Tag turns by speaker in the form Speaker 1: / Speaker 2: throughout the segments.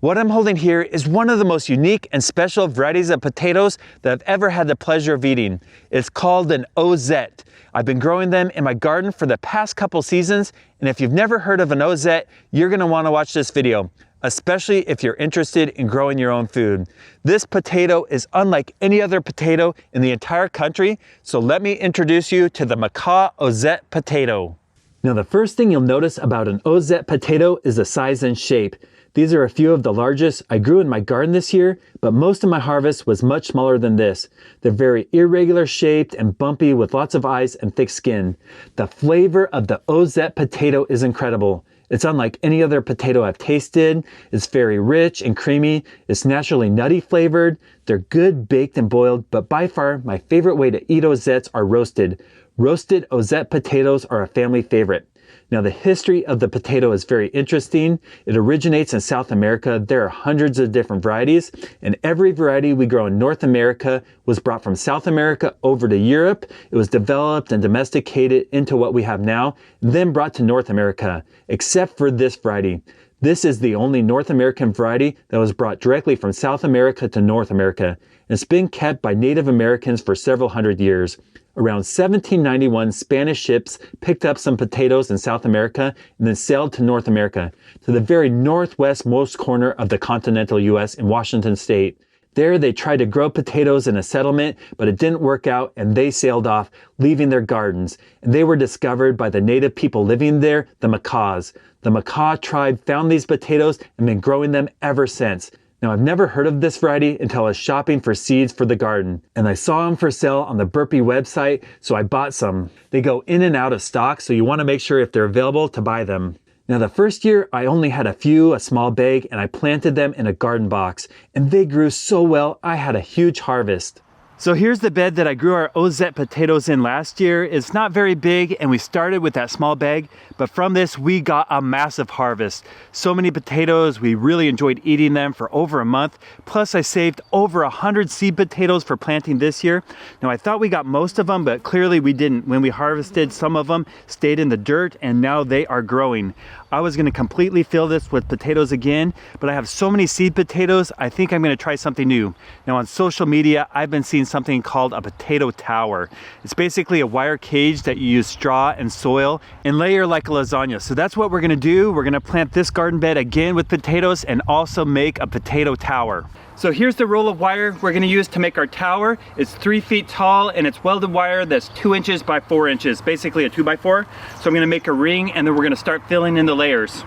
Speaker 1: What I'm holding here is one of the most unique and special varieties of potatoes that I've ever had the pleasure of eating. It's called an Ozette. I've been growing them in my garden for the past couple seasons, and if you've never heard of an Ozette, you're going to want to watch this video, especially if you're interested in growing your own food. This potato is unlike any other potato in the entire country, so let me introduce you to the Makah Ozette potato. Now, the first thing you'll notice about an Ozette potato is the size and shape. These are a few of the largest I grew in my garden this year, but most of my harvest was much smaller than this. They're very irregular shaped and bumpy with lots of eyes and thick skin. The flavor of the Ozette potato is incredible. It's unlike any other potato I've tasted. It's very rich and creamy. It's naturally nutty flavored. They're good baked and boiled, but by far my favorite way to eat Ozettes are roasted. Roasted Ozette potatoes are a family favorite. Now, the history of the potato is very interesting. It originates in South America. There are hundreds of different varieties, and every variety we grow in North America was brought from South America over to Europe. It was developed and domesticated into what we have now, then brought to North America, except for this variety. This is the only North American variety that was brought directly from South America to North America, and it's been kept by Native Americans for several hundred years. Around 1791, Spanish ships picked up some potatoes in South America and then sailed to North America, to the very northwestmost corner of the continental U.S. in Washington State. There, they tried to grow potatoes in a settlement, but it didn't work out, and they sailed off, leaving their gardens. And they were discovered by the native people living there, the Makahs. The Makah tribe found these potatoes and been growing them ever since. Now, I've never heard of this variety until I was shopping for seeds for the garden, and I saw them for sale on the Burpee website, so I bought some. They go in and out of stock, so you want to make sure if they're available to buy them. Now, the first year I only had a small bag, and I planted them in a garden box, and they grew so well I had a huge harvest. So here's the bed that I grew our Ozette potatoes in last year. It's not very big, and we started with that small bag, but from this we got a massive harvest. So many potatoes, we really enjoyed eating them for over a month. Plus I saved over 100 seed potatoes for planting this year. Now, I thought we got most of them, but clearly we didn't. When we harvested, some of them stayed in the dirt, and now they are growing. I was gonna completely fill this with potatoes again, but I have so many seed potatoes, I think I'm gonna try something new. Now, on social media, I've been seeing something called a potato tower. It's basically a wire cage that you use straw and soil and layer like a lasagna. So that's what we're gonna do. We're gonna plant this garden bed again with potatoes and also make a potato tower. So here's the roll of wire we're gonna use to make our tower. It's 3 feet tall, and it's welded wire that's 2 inches by 4 inches, basically a 2x4. So I'm gonna make a ring, and then we're gonna start filling in the layers.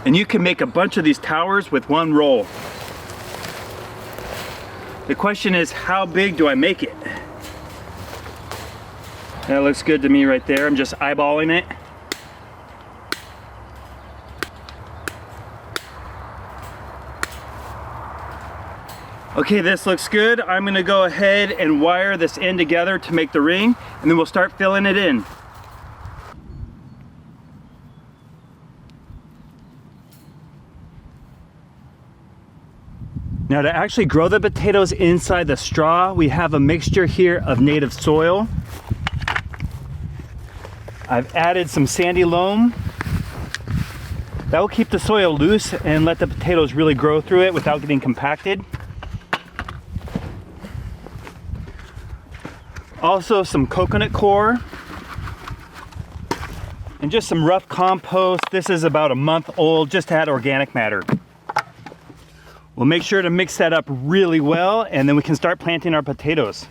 Speaker 1: And you can make a bunch of these towers with one roll. The question is, how big do I make it? That looks good to me right there. I'm just eyeballing it. Okay, this looks good. I'm gonna go ahead and wire this end together to make the ring, and then we'll start filling it in. Now, to actually grow the potatoes inside the straw, we have a mixture here of native soil. I've added some sandy loam. That will keep the soil loose and let the potatoes really grow through it without getting compacted. Also some coconut coir and just some rough compost. This is about a month old, just to add organic matter. We'll make sure to mix that up really well, and then we can start planting our potatoes.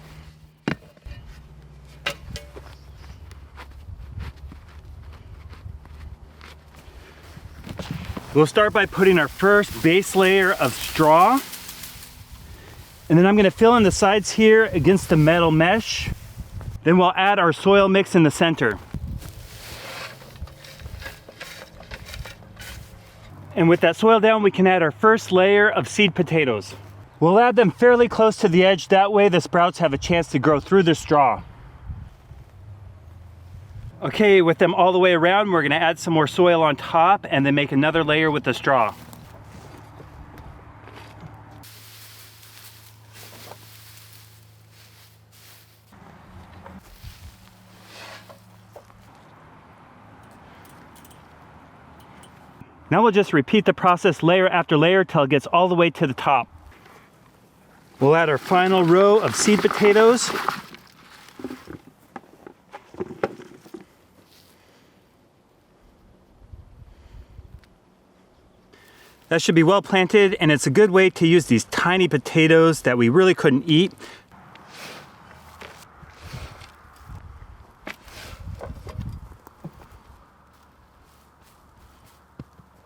Speaker 1: We'll start by putting our first base layer of straw, and then I'm going to fill in the sides here against the metal mesh. Then we'll add our soil mix in the center. And with that soil down, we can add our first layer of seed potatoes. We'll add them fairly close to the edge, that way the sprouts have a chance to grow through the straw. Okay, with them all the way around, we're gonna add some more soil on top and then make another layer with the straw. Now we'll just repeat the process layer after layer till it gets all the way to the top. We'll add our final row of seed potatoes. That should be well planted, and it's a good way to use these tiny potatoes that we really couldn't eat.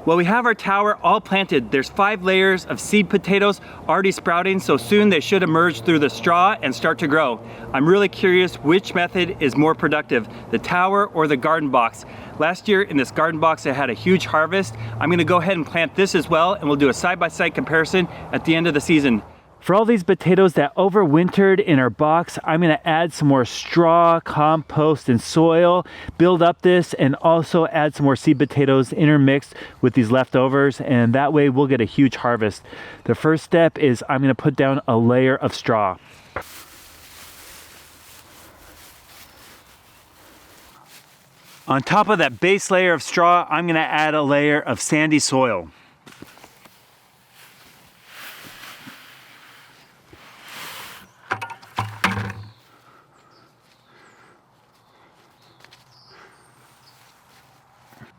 Speaker 1: Well, we have our tower all planted. There's 5 layers of seed potatoes already sprouting, so soon they should emerge through the straw and start to grow. I'm really curious which method is more productive, the tower or the garden box. Last year in this garden box, I had a huge harvest. I'm gonna go ahead and plant this as well, and we'll do a side-by-side comparison at the end of the season. For all these potatoes that overwintered in our box, I'm gonna add some more straw, compost, and soil, build up this, and also add some more seed potatoes intermixed with these leftovers, and that way we'll get a huge harvest. The first step is I'm gonna put down a layer of straw. On top of that base layer of straw, I'm gonna add a layer of sandy soil.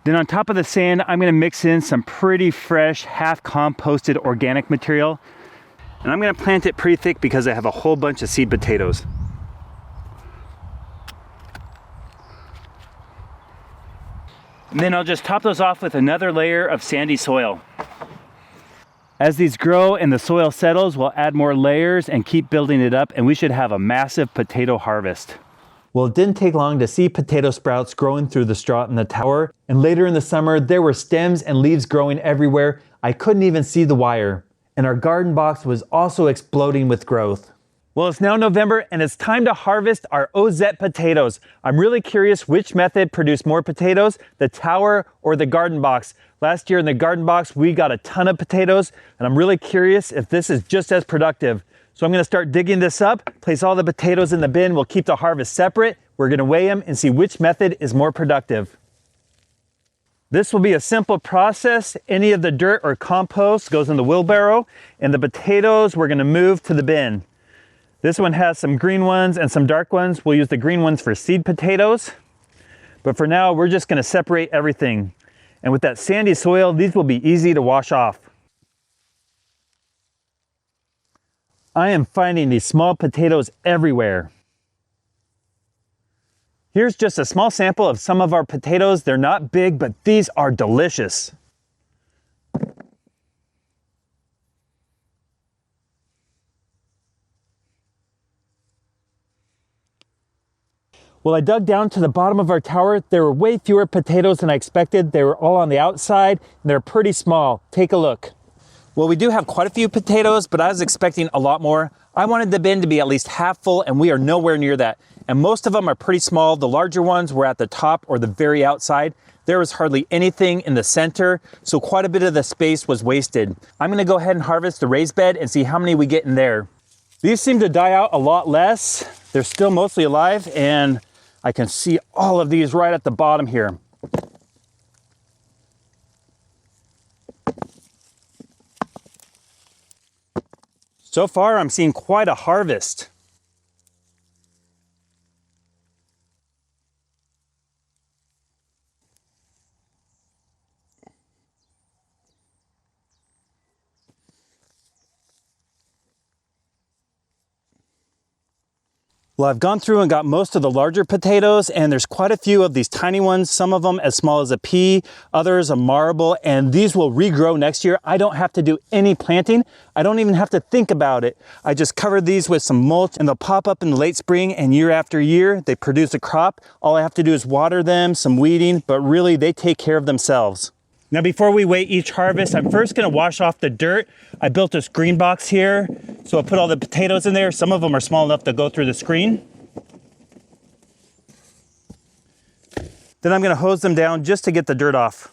Speaker 1: Then on top of the sand, I'm gonna mix in some pretty fresh, half composted organic material. And I'm gonna plant it pretty thick because I have a whole bunch of seed potatoes. And then I'll just top those off with another layer of sandy soil. As these grow and the soil settles, we'll add more layers and keep building it up, and we should have a massive potato harvest. Well, it didn't take long to see potato sprouts growing through the straw in the tower, and later in the summer, there were stems and leaves growing everywhere. I couldn't even see the wire, and our garden box was also exploding with growth. Well, it's now November, and it's time to harvest our Ozette potatoes. I'm really curious which method produced more potatoes, the tower or the garden box. Last year in the garden box, we got a ton of potatoes, and I'm really curious if this is just as productive. So I'm gonna start digging this up, place all the potatoes in the bin. We'll keep the harvest separate. We're gonna weigh them and see which method is more productive. This will be a simple process. Any of the dirt or compost goes in the wheelbarrow, and the potatoes we're gonna move to the bin. This one has some green ones and some dark ones. We'll use the green ones for seed potatoes. But for now, we're just gonna separate everything. And with that sandy soil, these will be easy to wash off. I am finding these small potatoes everywhere. Here's just a small sample of some of our potatoes. They're not big, but these are delicious. Well, I dug down to the bottom of our tower. There were way fewer potatoes than I expected. They were all on the outside, and they're pretty small. Take a look. Well, we do have quite a few potatoes, but I was expecting a lot more. I wanted the bin to be at least half full, and we are nowhere near that. And most of them are pretty small. The larger ones were at the top or the very outside. There was hardly anything in the center, so quite a bit of the space was wasted. I'm gonna go ahead and harvest the raised bed and see how many we get in there. These seem to die out a lot less. They're still mostly alive, and I can see all of these right at the bottom here. So far, I'm seeing quite a harvest. Well, I've gone through and got most of the larger potatoes, and there's quite a few of these tiny ones, some of them as small as a pea, others a marble, and these will regrow next year. I don't have to do any planting. I don't even have to think about it. I just covered these with some mulch, and they'll pop up in the late spring, and year after year, they produce a crop. All I have to do is water them, some weeding, but really they take care of themselves. Now, before we weigh each harvest, I'm first gonna wash off the dirt. I built this green box here, so I'll put all the potatoes in there. Some of them are small enough to go through the screen. Then I'm gonna hose them down just to get the dirt off.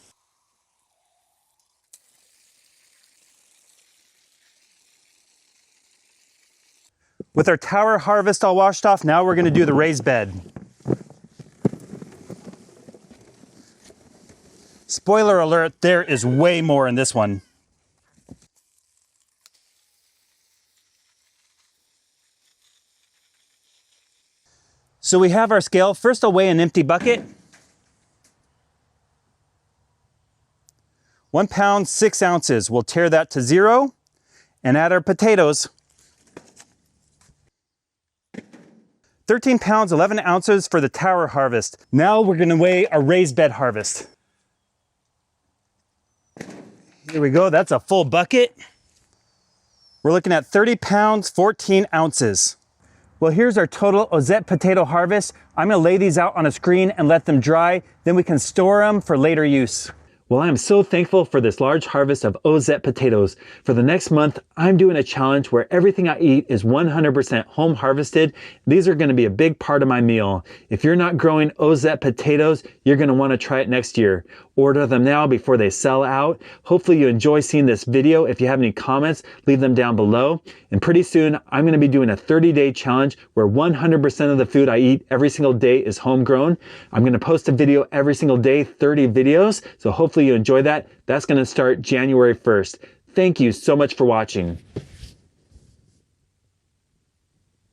Speaker 1: With our tower harvest all washed off, now we're gonna do the raised bed.
Speaker 2: spoiler alert, there is way more in this one. So we have our scale. First, I'll weigh an empty bucket. 1 pound, 6 ounces. We'll tear that to 0 and add our potatoes. 13 pounds, 11 ounces for the tower harvest. Now we're gonna weigh a raised bed harvest. Here we go, that's a full bucket. We're looking at 30 pounds, 14 ounces. Well, here's our total Ozette potato harvest. I'm gonna lay these out on a screen and let them dry, then we can store them for later use. Well, I am so thankful for this large harvest of Ozette potatoes. For the next month, I'm doing a challenge where everything I eat is 100% home harvested. These are gonna be a big part of my meal. If you're not growing Ozette potatoes, you're gonna wanna try it next year. Order them now before they sell out. Hopefully you enjoy seeing this video. If you have any comments, leave them down below. And pretty soon, I'm gonna be doing a 30-day challenge where 100% of the food I eat every single day is homegrown. I'm gonna post a video every single day, 30 videos. So hopefully you enjoy that. That's gonna start January 1st. Thank you so much for watching.